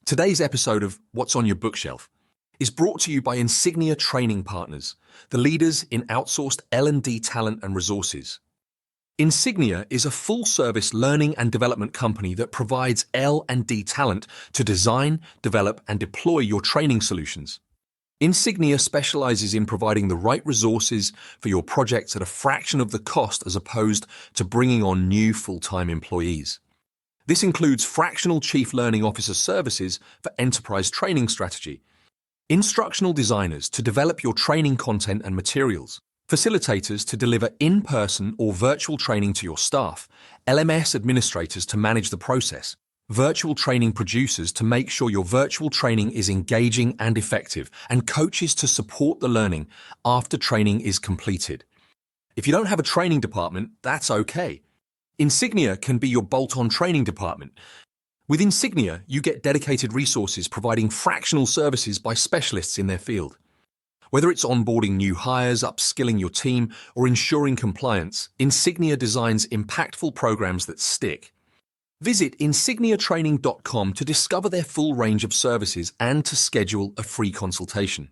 Today's episode of What's on Your Bookshelf is brought to you by Insignia Training Partners, the leaders in outsourced L&D talent and resources. Insignia is a full-service learning and development company that provides L&D talent to design, develop, and deploy your training solutions. Insignia specializes in providing the right resources for your projects at a fraction of the cost as opposed to bringing on new full-time employees. This includes fractional Chief Learning Officer services for enterprise training strategy, instructional designers to develop your training content and materials, facilitators to deliver in-person or virtual training to your staff, LMS administrators to manage the process, virtual training producers to make sure your virtual training is engaging and effective, and coaches to support the learning after training is completed. If you don't have a training department, that's okay. Insignia can be your bolt-on training department. With Insignia, you get dedicated resources providing fractional services by specialists in their field. Whether it's onboarding new hires, upskilling your team, or ensuring compliance, Insignia designs impactful programs that stick. Visit insigniatraining.com to discover their full range of services and to schedule a free consultation.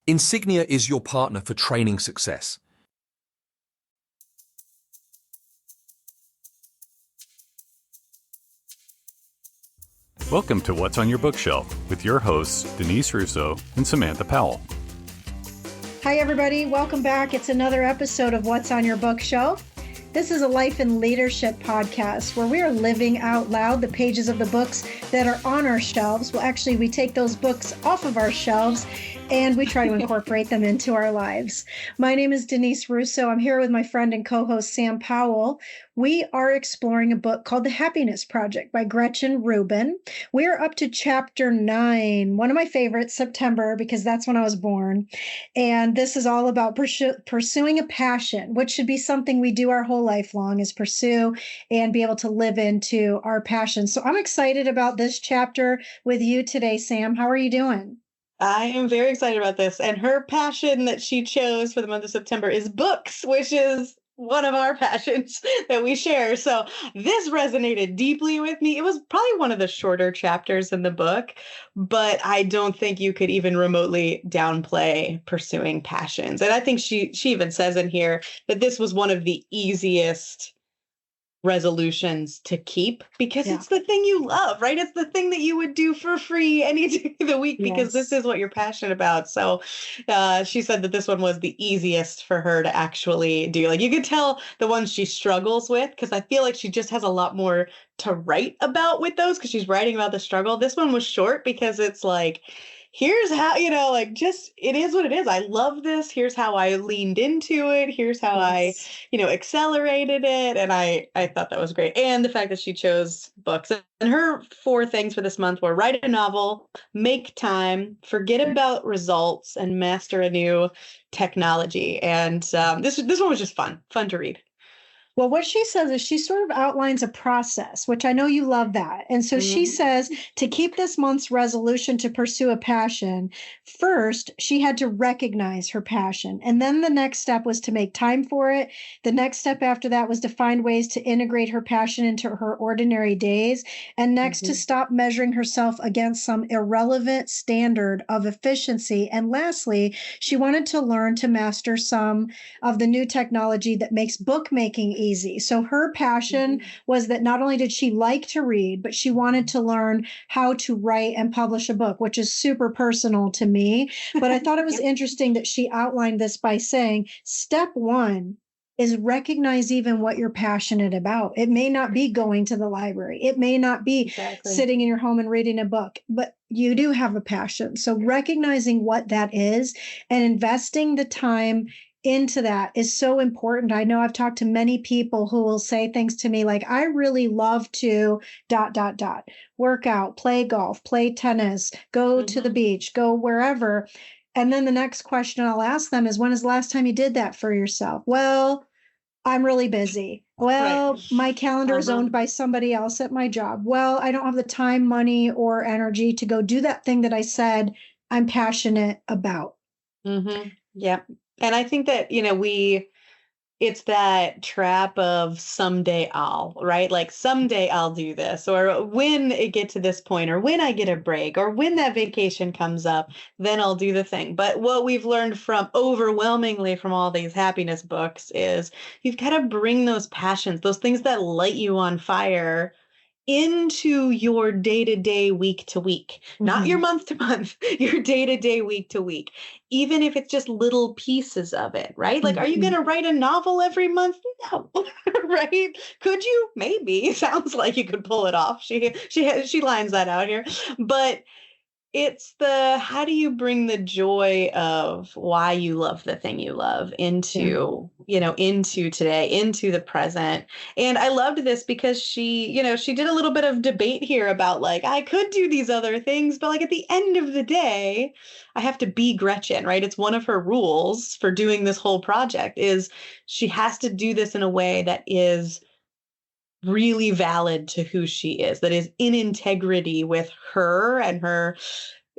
Insignia is your partner for training success. Welcome to What's on Your Bookshelf with your hosts, Denise Russo and Samantha Powell. Hi, everybody. Welcome back. It's another episode of What's on Your Bookshelf. This is a life and leadership podcast where we are living out loud the pages of the books that are on our shelves. Well, actually, we take those books off of our shelves and we try to incorporate them into our lives. My name is Denise Russo. I'm here with my friend and co-host Sam Powell. We are exploring a book called The Happiness Project by Gretchen Rubin. We are up to chapter 9, one of my favorites, September, because that's when I was born. And this is all about pursuing a passion, which should be something we do our whole life long, is pursue and be able to live into our passion. So I'm excited about this chapter with you today, Sam. How are you doing? I am very excited about this. And her passion that she chose for the month of September is books, which is one of our passions that we share. So this resonated deeply with me. It was probably one of the shorter chapters in the book, but I don't think you could even remotely downplay pursuing passions. And I think she even says in here that this was one of the easiest resolutions to keep because it's the thing you love, right? It's the thing that you would do for free any day of the week because this is what you're passionate about. So she said that this one was the easiest for her to actually do. Like you could tell the ones she struggles with because I feel like she just has a lot more to write about with those because she's writing about the struggle. This one was short because it's like, here's how, just it is what it is. I love this. Here's how I leaned into it. Here's how I, accelerated it. And I thought that was great. And the fact that she chose books. And her 4 things for this month were write a novel, make time, forget about results, and master a new technology. And this one was just fun to read. Well, what she says is she sort of outlines a process, which I know you love that. And so she says to keep this month's resolution to pursue a passion, first, she had to recognize her passion. And then the next step was to make time for it. The next step after that was to find ways to integrate her passion into her ordinary days. And next, to stop measuring herself against some irrelevant standard of efficiency. And lastly, she wanted to learn to master some of the new technology that makes bookmaking easy. So her passion was that not only did she like to read, but she wanted to learn how to write and publish a book, which is super personal to me. But I thought it was interesting that she outlined this by saying, step 1 is recognize even what you're passionate about. It may not be going to the library. It may not be sitting in your home and reading a book, but you do have a passion. So recognizing what that is and investing the time into that is so important. I know I've talked to many people who will say things to me like, I really love to ... work out, play golf, play tennis, go to the beach, go wherever. And then the next question I'll ask them is, when is the last time you did that for yourself? Well, I'm really busy. Well, my calendar is owned by somebody else at my job. Well, I don't have the time, money, or energy to go do that thing that I said I'm passionate about. Yeah. And I think that, it's that trap of someday I'll, right? Like someday I'll do this, or when it get to this point, or when I get a break, or when that vacation comes up, then I'll do the thing. But what we've learned from overwhelmingly from all these happiness books is you've got to bring those passions, those things that light you on fire into your day-to-day, week-to-week, not your month-to-month, your day-to-day, week-to-week, even if it's just little pieces of it, right? Like, are you going to write a novel every month? No, right? Could you? Maybe. Sounds like you could pull it off. She lines that out here, but it's the how do you bring the joy of why you love the thing you love into, into today, into the present. And I loved this because she did a little bit of debate here about like, I could do these other things, but like at the end of the day, I have to be Gretchen, right? It's one of her rules for doing this whole project is she has to do this in a way that is really valid to who she is, that is in integrity with her and her,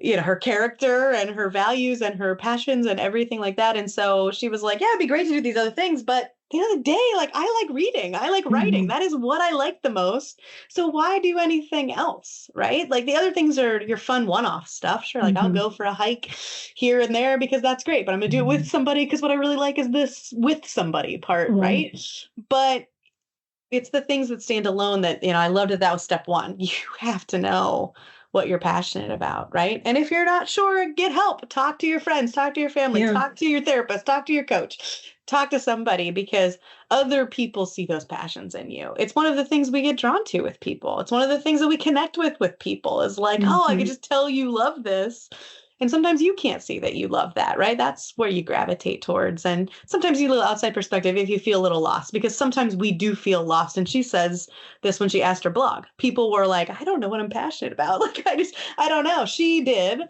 her character and her values and her passions and everything like that. And so she was like, yeah, it'd be great to do these other things, but at the end of the day, like I like reading, I like writing. That is what I like the most. So why do anything else, right? Like the other things are your fun one-off stuff. Sure, like I'll go for a hike here and there because that's great, but I'm gonna do it with somebody because what I really like is this with somebody part, right? But it's the things that stand alone that, I loved that was step one. You have to know what you're passionate about, right? And if you're not sure, get help. Talk to your friends, talk to your family, talk to your therapist, talk to your coach, talk to somebody because other people see those passions in you. It's one of the things we get drawn to with people. It's one of the things that we connect with people is like, oh, I could just tell you love this. And sometimes you can't see that you love that, right? That's where you gravitate towards. And sometimes you little outside perspective if you feel a little lost, because sometimes we do feel lost. And she says this when she asked her blog. People were like, I don't know what I'm passionate about. Like, I don't know. She did,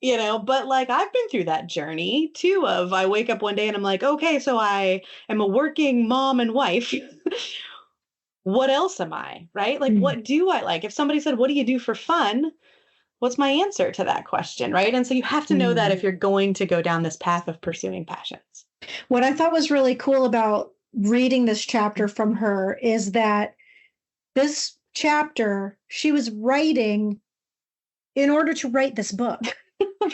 but like I've been through that journey too of I wake up one day and I'm like, okay, so I am a working mom and wife. What else am I, right? Like, what do I like? If somebody said, what do you do for fun? What's my answer to that question, right? And so you have to know that if you're going to go down this path of pursuing passions. What I thought was really cool about reading this chapter from her is that this chapter, she was writing in order to write this book.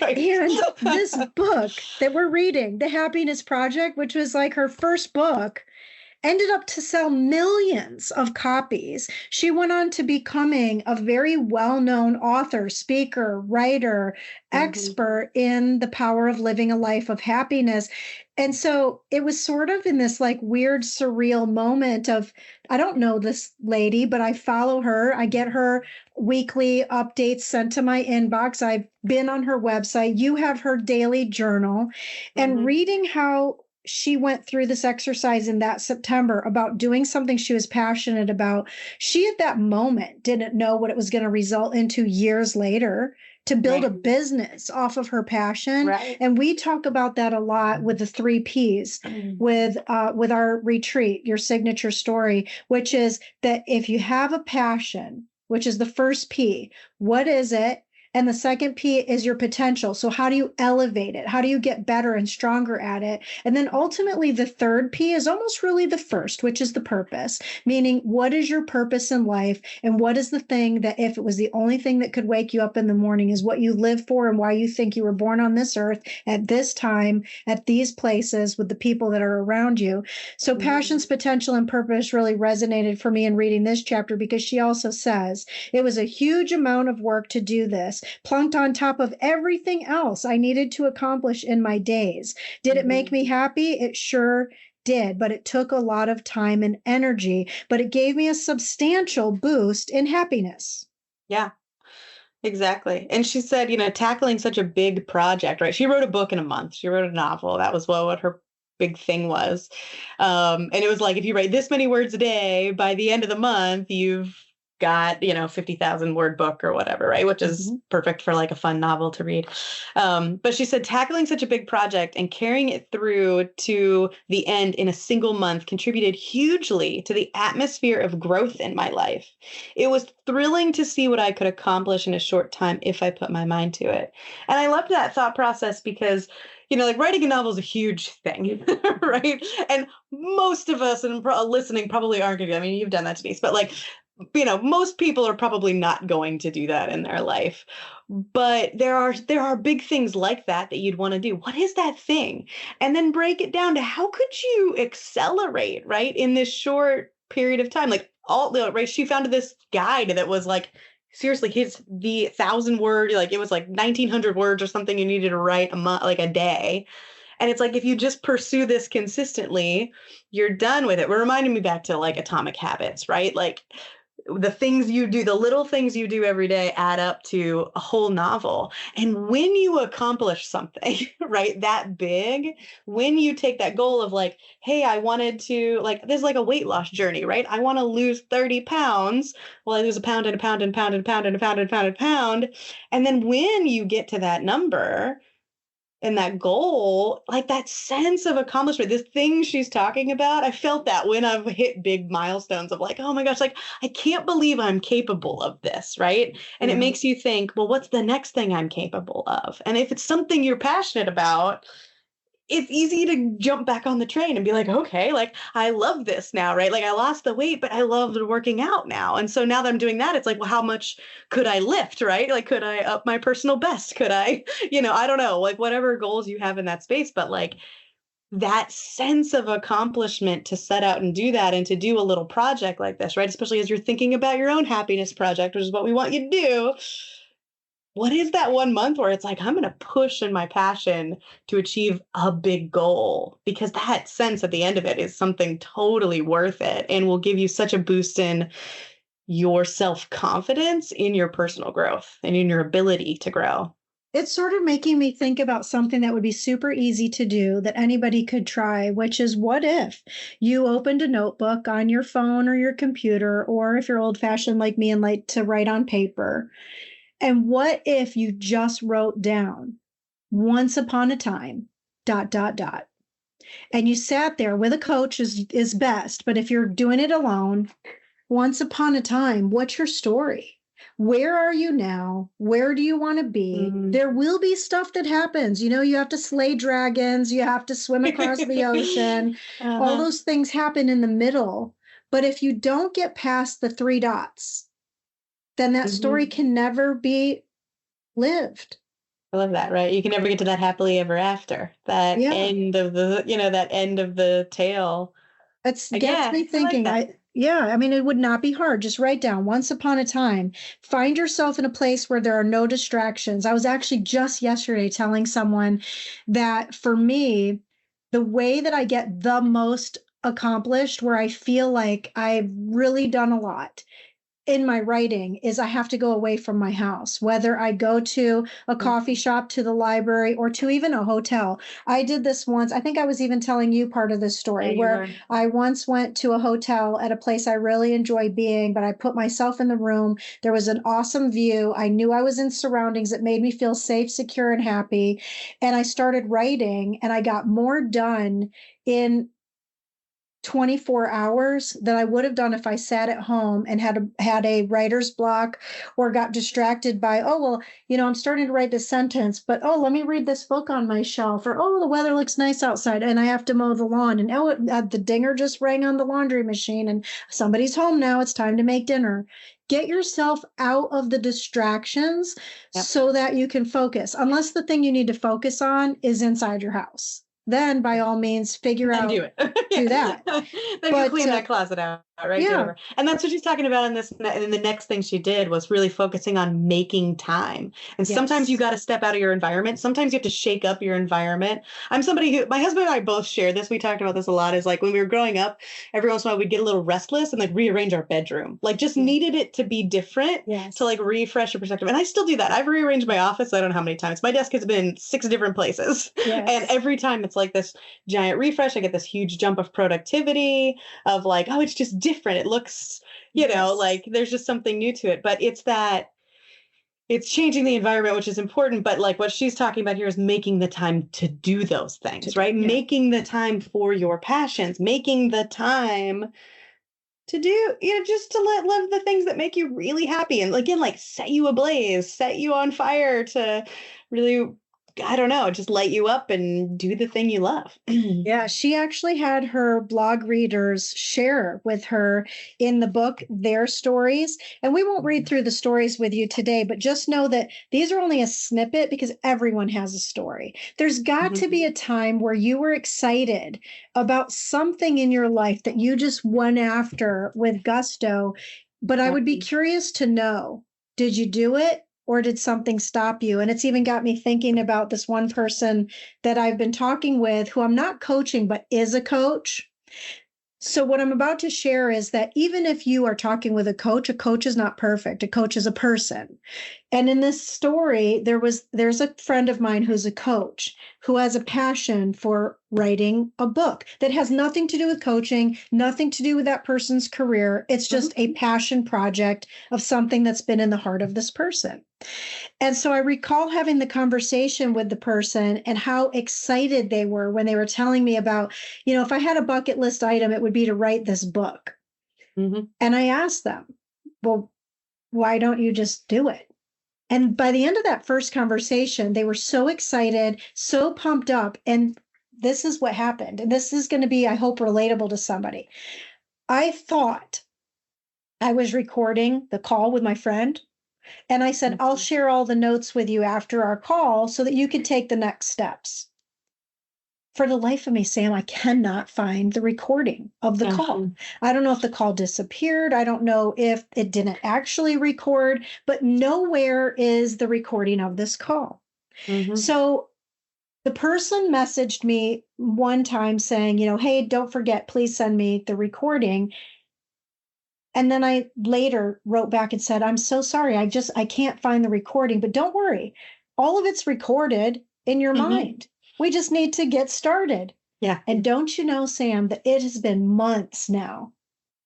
Right. And this book that we're reading, The Happiness Project, which was like her first book, ended up to sell millions of copies. She went on to becoming a very well-known author, speaker, writer, expert in the power of living a life of happiness. And so it was sort of in this like weird, surreal moment of, I don't know this lady, but I follow her. I get her weekly updates sent to my inbox. I've been on her website. You have her daily journal and reading how she went through this exercise in that September about doing something she was passionate about. She at that moment didn't know what it was going to result into years later to build a business off of her passion. Right. And we talk about that a lot with the 3 Ps with our retreat, your signature story, which is that if you have a passion, which is the first P, what is it? And the second P is your potential. So how do you elevate it? How do you get better and stronger at it? And then ultimately the third P is almost really the first, which is the purpose, meaning what is your purpose in life? And what is the thing that if it was the only thing that could wake you up in the morning is what you live for and why you think you were born on this earth at this time, at these places with the people that are around you. So passions, potential, and purpose really resonated for me in reading this chapter because she also says it was a huge amount of work to do this, plunked on top of everything else I needed to accomplish in my days. Did it make me happy? It sure did, but it took a lot of time and energy, but it gave me a substantial boost in happiness. Yeah, exactly. And she said, tackling such a big project, right? She wrote a book in a month. She wrote a novel. That was what her big thing was. And it was like, if you write this many words a day, by the end of the month, you've got, 50,000 word book or whatever, right? Which is perfect for like a fun novel to read. But she said tackling such a big project and carrying it through to the end in a single month contributed hugely to the atmosphere of growth in my life. It was thrilling to see what I could accomplish in a short time if I put my mind to it. And I loved that thought process because like writing a novel is a huge thing, right? And most of us and listening probably aren't going to, I mean, you've done that, Denise, but like, most people are probably not going to do that in their life. But there are big things like that you'd want to do. What is that thing? And then break it down to how could you accelerate, right, in this short period of time? Like right, she founded this guide that was like, seriously, the 1,000 word, like it was like 1,900 words or something you needed to write like a day. And it's like, if you just pursue this consistently, you're done with it. We're reminding me back to like Atomic Habits, right? Like the things you do, the little things you do every day add up to a whole novel. And when you accomplish something, right, that big, when you take that goal of like, hey, I wanted to, like, there's like a weight loss journey, right? I want to lose 30 pounds. Well, I lose a pound and a pound and a pound and a pound and a pound and a pound and a pound. And then when you get to that number, and that goal, like that sense of accomplishment, this thing she's talking about, I felt that when I've hit big milestones of like, oh my gosh, like I can't believe I'm capable of this, right? And it makes you think, well, what's the next thing I'm capable of? And if it's something you're passionate about, it's easy to jump back on the train and be like, okay, like I love this now, right? Like I lost the weight, but I love working out now. And so now that I'm doing that, it's like, well, how much could I lift, right? Like, could I up my personal best? Could I, I don't know, like whatever goals you have in that space, but like that sense of accomplishment to set out and do that and to do a little project like this, right? Especially as you're thinking about your own happiness project, which is what we want you to do. What is that 1 month where it's like, I'm going to push in my passion to achieve a big goal? Because that sense at the end of it is something totally worth it and will give you such a boost in your self-confidence in your personal growth and in your ability to grow. It's sort of making me think about something that would be super easy to do that anybody could try, which is what if you opened a notebook on your phone or your computer, or if you're old-fashioned like me and like to write on paper. And what if you just wrote down once upon a time, ... And you sat there with a coach is best. But if you're doing it alone, once upon a time, what's your story? Where are you now? Where do you want to be? There will be stuff that happens. You have to slay dragons. You have to swim across the ocean. All those things happen in the middle. But if you don't get past the 3 dots, then that story can never be lived. I love that, right? You can never get to that happily ever after. That end of the, that end of the tale. It gets me thinking. I mean, it would not be hard. Just write down once upon a time. Find yourself in a place where there are no distractions. I was actually just yesterday telling someone that for me, the way that I get the most accomplished, where I feel like I've really done a lot in my writing, is I have to go away from my house, whether I go to a coffee shop, to the library, or to even a hotel. I did this once. I think I was even telling you part of this story where I once went to a hotel at a place I really enjoy being, but I put myself in the room. There was an awesome view. I knew I was in surroundings that made me feel safe, secure, and happy. And I started writing, and I got more done in 24 hours that I would have done if I sat at home and had a writer's block or got distracted by, I'm starting to write this sentence, but let me read this book on my shelf, or the weather looks nice outside and I have to mow the lawn, and the dinger just rang on the laundry machine and somebody's home now, it's time to make dinner. Get yourself out of the distractions so that you can focus, unless the thing you need to focus on is inside your house. Then by all means figure out do it. Do that. Then you clean that closet out, right? Yeah. And that's what she's talking about in this. And the next thing she did was really focusing on making time. And sometimes you got to step out of your environment. Sometimes you have to shake up your environment. I'm somebody who, my husband and I both share this. We talked about this a lot, is like when we were growing up, every once in a while we'd get a little restless and like rearrange our bedroom. Like just needed it to be different to like refresh your perspective. And I still do that. I've rearranged my office. I don't know how many times. My desk has been 6 different places. And every time it's like this giant refresh. I get this huge jump of productivity of like, it's just different. It looks, like there's just something new to it. But it's changing the environment, which is important. But like what she's talking about here is making the time to do those things, right? Yeah. Making the time for your passions, making the time to do, just to live the things that make you really happy. And again, like set you ablaze, set you on fire to really, I don't know, just light you up and do the thing you love. Yeah, she actually had her blog readers share with her in the book their stories. And we won't read through the stories with you today, but just know that these are only a snippet because everyone has a story. There's got to be a time where you were excited about something in your life that you just went after with gusto. But I would be curious to know, did you do it? Or did something stop you? And it's even got me thinking about this one person that I've been talking with who I'm not coaching, but is a coach. So what I'm about to share is that even if you are talking with a coach is not perfect. A coach is a person. And in this story, there's a friend of mine who's a coach who has a passion for writing a book that has nothing to do with coaching, nothing to do with that person's career. It's just a passion project of something that's been in the heart of this person. And so I recall having the conversation with the person and how excited they were when they were telling me about, if I had a bucket list item, it would be to write this book. And I asked them, well, why don't you just do it? And by the end of that first conversation, they were so excited, so pumped up. And this is what happened. And this is going to be, I hope, relatable to somebody. I thought I was recording the call with my friend. And I said, I'll share all the notes with you after our call so that you can take the next steps. For the life of me, Sam, I cannot find the recording of the call. I don't know if the call disappeared. I don't know if it didn't actually record, but nowhere is the recording of this call. So the person messaged me one time saying, hey, don't forget, please send me the recording. And then I later wrote back and said, I'm so sorry. I can't find the recording, but don't worry. All of it's recorded in your mind. We just need to get started. Yeah. And don't you know, Sam, that it has been months now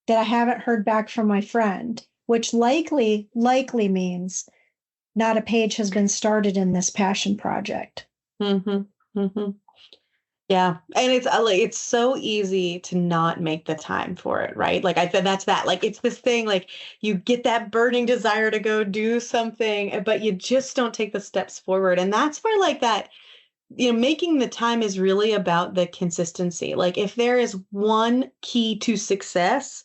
that I haven't heard back from my friend, which likely means not a page has been started in this passion project. Yeah. And it's so easy to not make the time for it, right? Like I said, that's that. Like it's this thing, like you get that burning desire to go do something, but you just don't take the steps forward. And that's where like that, making the time is really about the consistency. Like if there is one key to success,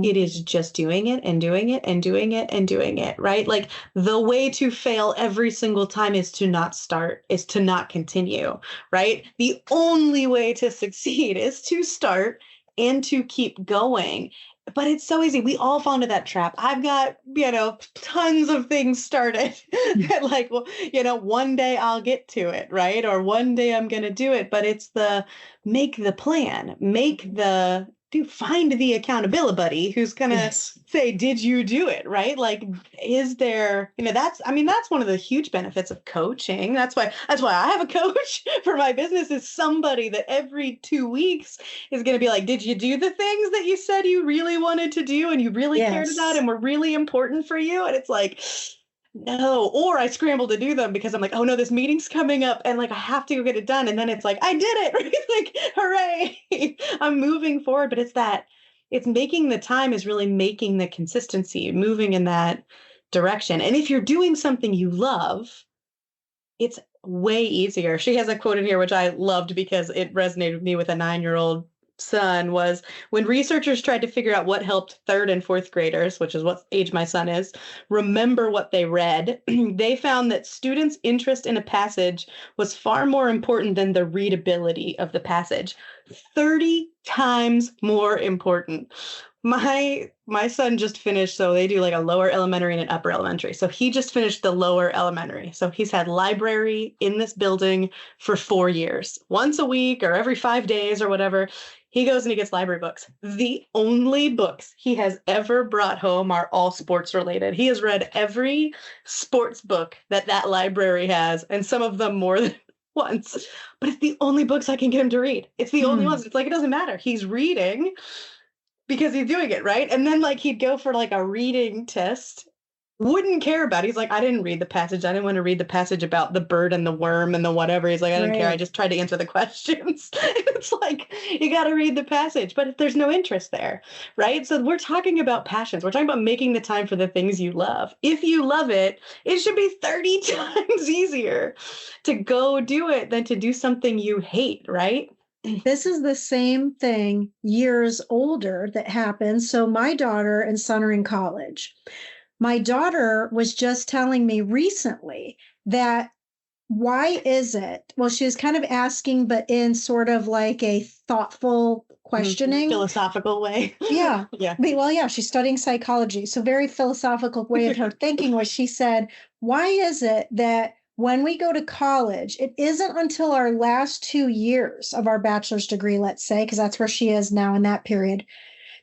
it is just doing it and doing it and doing it and doing it, right? Like the way to fail every single time is to not start, is to not continue, right? The only way to succeed is to start and to keep going. But it's so easy. We all fall into that trap. I've got, tons of things started that like, well, one day I'll get to it, right? Or one day I'm going to do it. But it's make the plan, find the accountability buddy who's going to say, did you do it? Right? Like, is there, that's one of the huge benefits of coaching. That's why I have a coach for my business, is somebody that every 2 weeks is going to be like, did you do the things that you said you really wanted to do and you really cared about and were really important for you? And it's like, no, or I scramble to do them because I'm like, oh no, this meeting's coming up and like I have to go get it done. And then it's like, I did it, right? Like, hooray, I'm moving forward. But it's making the time is really making the consistency, moving in that direction. And if you're doing something you love, it's way easier. She has a quote in here, which I loved because it resonated with me with a 9-year-old son, was when researchers tried to figure out what helped 3rd and 4th graders, which is what age my son is, remember what they read, they found that students' interest in a passage was far more important than the readability of the passage. 30 times more important. My son just finished, so they do like a lower elementary and an upper elementary. So he just finished the lower elementary. So he's had library in this building for 4 years, once a week or every 5 days or whatever. He goes and he gets library books. The only books he has ever brought home are all sports related. He has read every sports book that library has, and some of them more than once. But it's the only books I can get him to read. It's the only ones. It's like, it doesn't matter. He's reading because he's doing it, right? And then like he'd go for like a reading test, wouldn't care about it. He's like, I didn't read the passage. I didn't want to read the passage about the bird and the worm and the whatever. He's like, I didn't care. I just tried to answer the questions. It's like, you got to read the passage, but if there's no interest there, right? So we're talking about passions. We're talking about making the time for the things you love. If you love it, it should be 30 times easier to go do it than to do something you hate, right? This is the same thing years older that happens. So my daughter and son are in college. My daughter was just telling me recently that why is it? Well, she was kind of asking, but in sort of like a thoughtful questioning. Philosophical way. Yeah. Yeah. Well, yeah, she's studying psychology. So very philosophical way of her thinking was she said, why is it that when we go to college, it isn't until our last 2 years of our bachelor's degree, let's say, because that's where she is now in that period,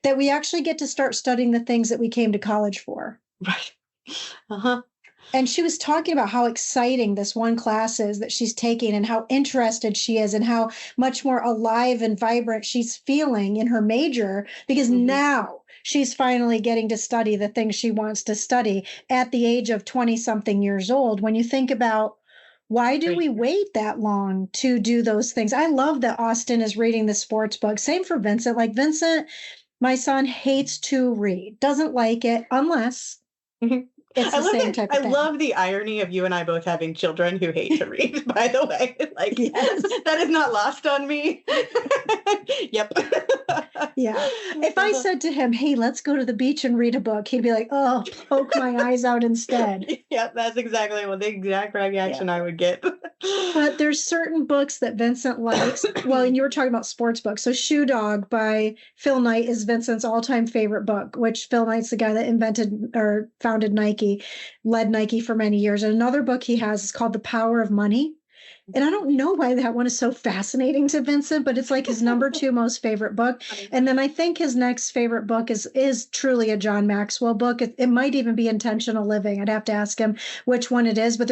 that we actually get to start studying the things that we came to college for. Right. Uh-huh. And she was talking about how exciting this one class is that she's taking and how interested she is and how much more alive and vibrant she's feeling in her major because now she's finally getting to study the things she wants to study at the age of 20-something years old. When you think about why do we wait that long to do those things? I love that Austin is reading the sports book. Same for Vincent. Like Vincent, my son hates to read, doesn't like it unless it's the same type of thing. I love the irony of you and I both having children who hate to read, by the way. Like, yes. That is not lost on me. Yep. Yeah. If I said to him, hey, let's go to the beach and read a book, he'd be like, oh, poke my eyes out instead. Yeah, that's exactly what the exact reaction I would get. But there's certain books that Vincent likes. Well, and you were talking about sports books. So Shoe Dog by Phil Knight is Vincent's all-time favorite book, which Phil Knight's the guy that invented or founded Nike, led Nike for many years. And another book he has is called The Power of Money. And I don't know why that one is so fascinating to Vincent, but it's like his number 2 most favorite book. And then I think his next favorite book is truly a John Maxwell book. It might even be Intentional Living. I'd have to ask him which one it is. But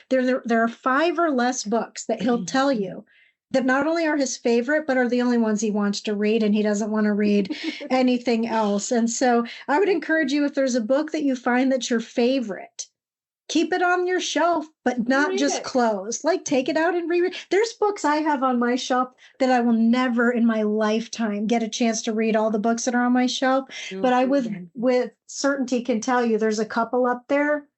there are 5 or less books that he'll tell you that not only are his favorite, but are the only ones he wants to read, and he doesn't want to read anything else. And so I would encourage you, if there's a book that you find that's your favorite, keep it on your shelf, but not just close. Like take it out and reread. There's books I have on my shelf that I will never in my lifetime get a chance to read all the books that are on my shelf. But I with certainty can tell you there's a couple up there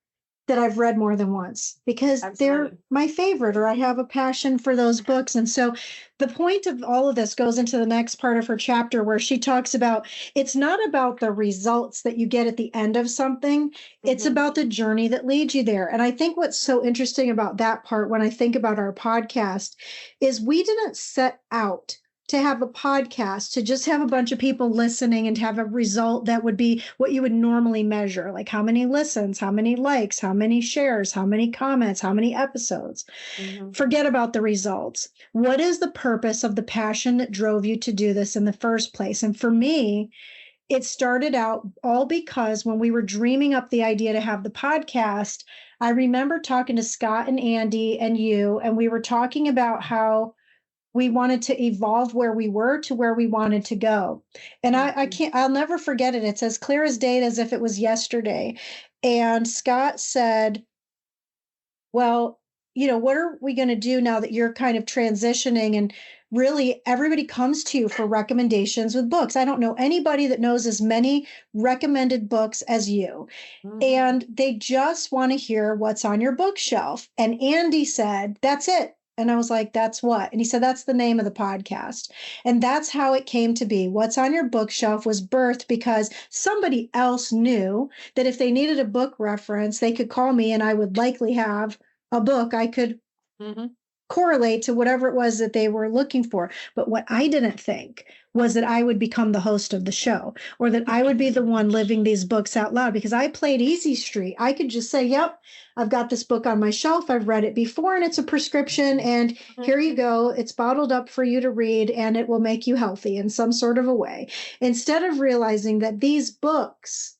that I've read more than once because they're my favorite, or I have a passion for those books. And so the point of all of this goes into the next part of her chapter where she talks about it's not about the results that you get at the end of something. It's about the journey that leads you there. And I think what's so interesting about that part when I think about our podcast is we didn't set out to have a podcast, to just have a bunch of people listening and to have a result that would be what you would normally measure, like how many listens, how many likes, how many shares, how many comments, how many episodes. Forget about the results. What is the purpose of the passion that drove you to do this in the first place? And for me, it started out all because when we were dreaming up the idea to have the podcast, I remember talking to Scott and Andy and you, and we were talking about how we wanted to evolve where we were to where we wanted to go. And I'll never forget it. It's as clear as day as if it was yesterday. And Scott said, well, what are we going to do now that you're kind of transitioning? And really everybody comes to you for recommendations with books. I don't know anybody that knows as many recommended books as you. And they just want to hear what's on your bookshelf. And Andy said, that's it. And I was like, that's what? And he said, that's the name of the podcast. And that's how it came to be. What's on your bookshelf was birthed because somebody else knew that if they needed a book reference, they could call me and I would likely have a book I could correlate to whatever it was that they were looking for. But what I didn't think was that I would become the host of the show or that I would be the one living these books out loud because I played Easy Street. I could just say, yep, I've got this book on my shelf. I've read it before and it's a prescription and here you go. It's bottled up for you to read and it will make you healthy in some sort of a way. Instead of realizing that these books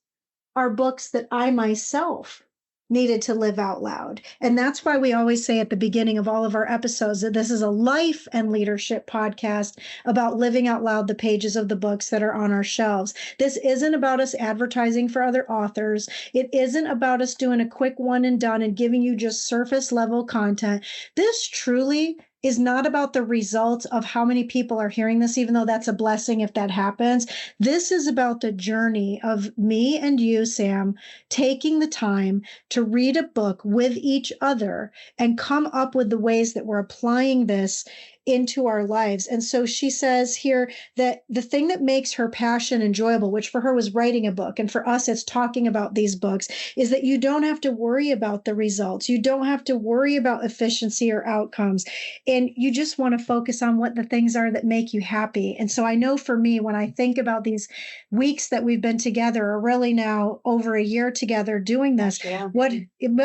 are books that I myself needed to live out loud. And that's why we always say at the beginning of all of our episodes that this is a life and leadership podcast about living out loud the pages of the books that are on our shelves. This isn't about us advertising for other authors. It isn't about us doing a quick one and done and giving you just surface level content. This truly is not about the results of how many people are hearing this, even though that's a blessing if that happens. This is about the journey of me and you, Sam, taking the time to read a book with each other and come up with the ways that we're applying this into our lives. And so she says here that the thing that makes her passion enjoyable, which for her was writing a book, and for us it's talking about these books, is that you don't have to worry about the results. You don't have to worry about efficiency or outcomes. And you just want to focus on what the things are that make you happy. And so I know for me, when I think about these weeks that we've been together, or really now over a year together doing this, what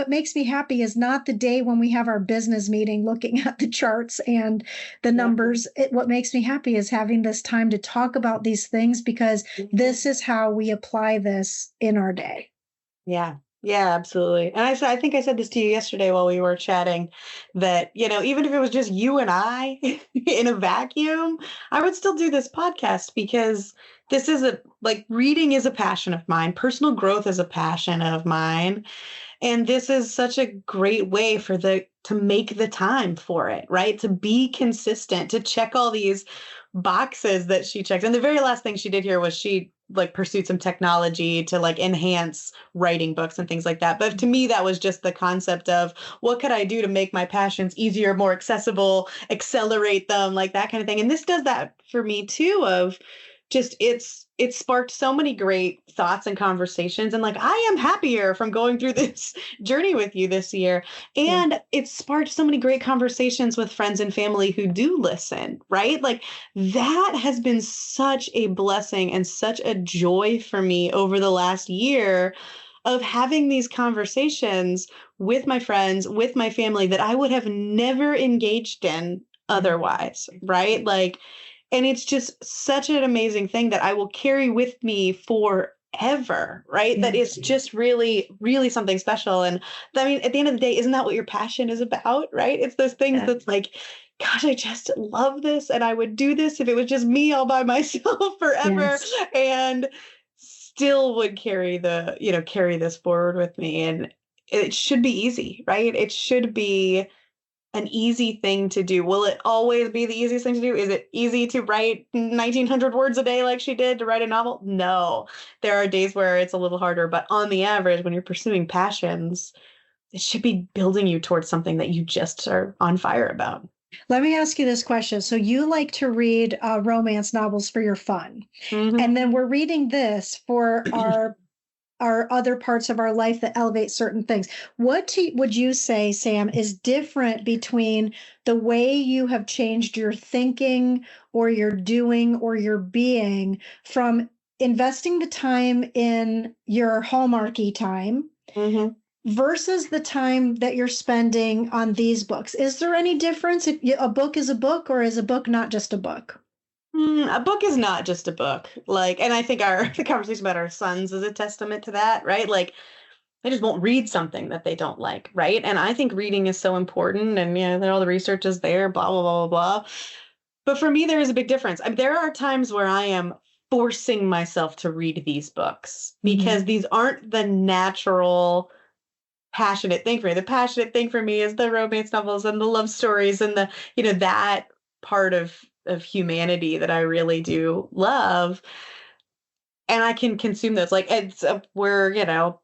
makes me happy is not the day when we have our business meeting looking at the charts and the numbers. What makes me happy is having this time to talk about these things, because this is how we apply this in our day. Yeah. Yeah, absolutely. And I think I said this to you yesterday while we were chatting, that, even if it was just you and I in a vacuum, I would still do this podcast, because this is reading is a passion of mine. Personal growth is a passion of mine. And this is such a great way to make the time for it, right? To be consistent, to check all these boxes that she checks. And the very last thing she did here was she pursued some technology to enhance writing books and things like that. But to me, that was just the concept of what could I do to make my passions easier, more accessible, accelerate them, that kind of thing. And this does that for me too, of just it sparked so many great thoughts and conversations. And I am happier from going through this journey with you this year. And it sparked so many great conversations with friends and family who do listen, right? That has been such a blessing and such a joy for me over the last year, of having these conversations with my friends, with my family, that I would have never engaged in otherwise, right? And it's just such an amazing thing that I will carry with me forever, right? That it's just really, really something special. And I mean, at the end of the day, isn't that what your passion is about, right? It's those things that's gosh, I just love this. And I would do this if it was just me all by myself forever, and still would carry this forward with me. And it should be easy, right? It should be an easy thing to do. Will it always be the easiest thing to do? Is it easy to write 1,900 words a day like she did to write a novel? No. There are days where it's a little harder, but on the average, when you're pursuing passions, it should be building you towards something that you just are on fire about. Let me ask you this question. So you like to read romance novels for your fun. Mm-hmm. And then we're reading this for our other parts of our life that elevate certain things. What would you say, Sam, is different between the way you have changed your thinking or your doing or your being from investing the time in your Hallmarky time versus the time that you're spending on these books? Is there any difference? A book is a book, or is a book not just a book? A book is not just a book. And I think the conversation about our sons is a testament to that, right? They just won't read something that they don't like, right? And I think reading is so important, and all the research is there, blah, blah, blah, blah, blah. But for me, there is a big difference. There are times where I am forcing myself to read these books because these aren't the natural passionate thing for me. The passionate thing for me is the romance novels and the love stories and the, that part of humanity that I really do love. And I can consume those. We're,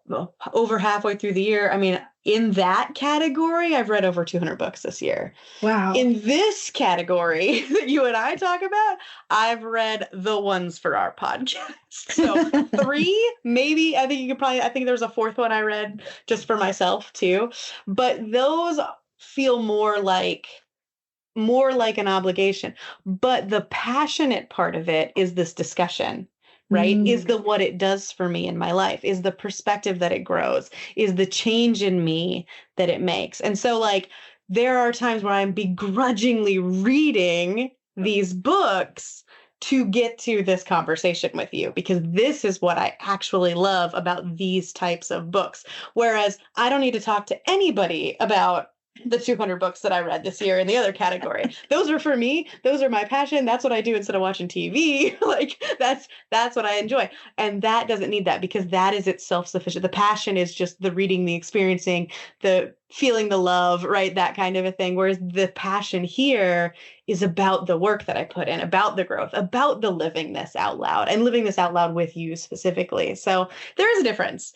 over halfway through the year. I mean, in that category, I've read over 200 books this year. Wow. In this category that you and I talk about, I've read the ones for our podcast. So 3, maybe. I think there's a 4th one I read just for myself too. But those feel more like an obligation. But the passionate part of it is this discussion. Right? Is what it does for me in my life, is the perspective that it grows, is the change in me that it makes. And so there are times where I'm begrudgingly reading these books to get to this conversation with you, because this is what I actually love about these types of books. Whereas I don't need to talk to anybody about the 200 books that I read this year in the other category. Those are for me. Those are my passion. That's what I do instead of watching TV. Like that's what I enjoy. And that doesn't need that, because that is itself sufficient. The passion is just the reading, the experiencing, the feeling the love, right? That kind of a thing. Whereas the passion here is about the work that I put in, about the growth, about the living this out loud, and living this out loud with you specifically. So there is a difference.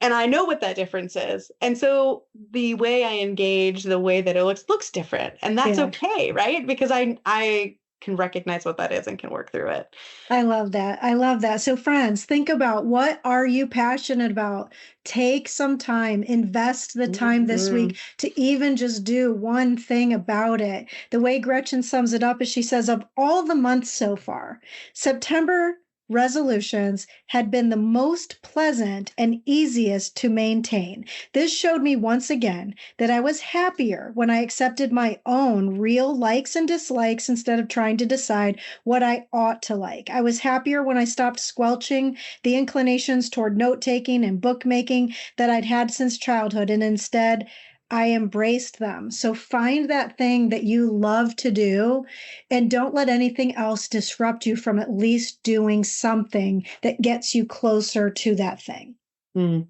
And I know what that difference is. And so the way I engage, the way that it looks different. And that's okay, right? Because I can recognize what that is and can work through it. I love that. I love that. So friends, think about, what are you passionate about? Take some time, invest the time this week to even just do one thing about it. The way Gretchen sums it up is, she says, of all the months so far, September resolutions had been the most pleasant and easiest to maintain. This showed me once again that I was happier when I accepted my own real likes and dislikes instead of trying to decide what I ought to like. I was happier when I stopped squelching the inclinations toward note-taking and bookmaking that I'd had since childhood, and instead I embraced them. So find that thing that you love to do, and don't let anything else disrupt you from at least doing something that gets you closer to that thing.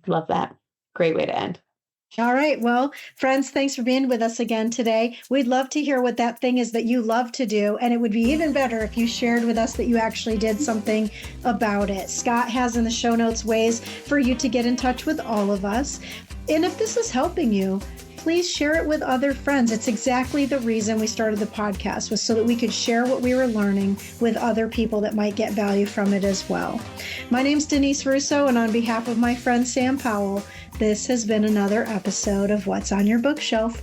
Love that. Great way to end. All right. Well, friends, thanks for being with us again today. We'd love to hear what that thing is that you love to do. And it would be even better if you shared with us that you actually did something about it. Scott has in the show notes ways for you to get in touch with all of us. And if this is helping you, please share it with other friends. It's exactly the reason we started the podcast, was so that we could share what we were learning with other people that might get value from it as well. My name's Denise Russo, and on behalf of my friend Sam Powell, this has been another episode of What's on Your Bookshelf.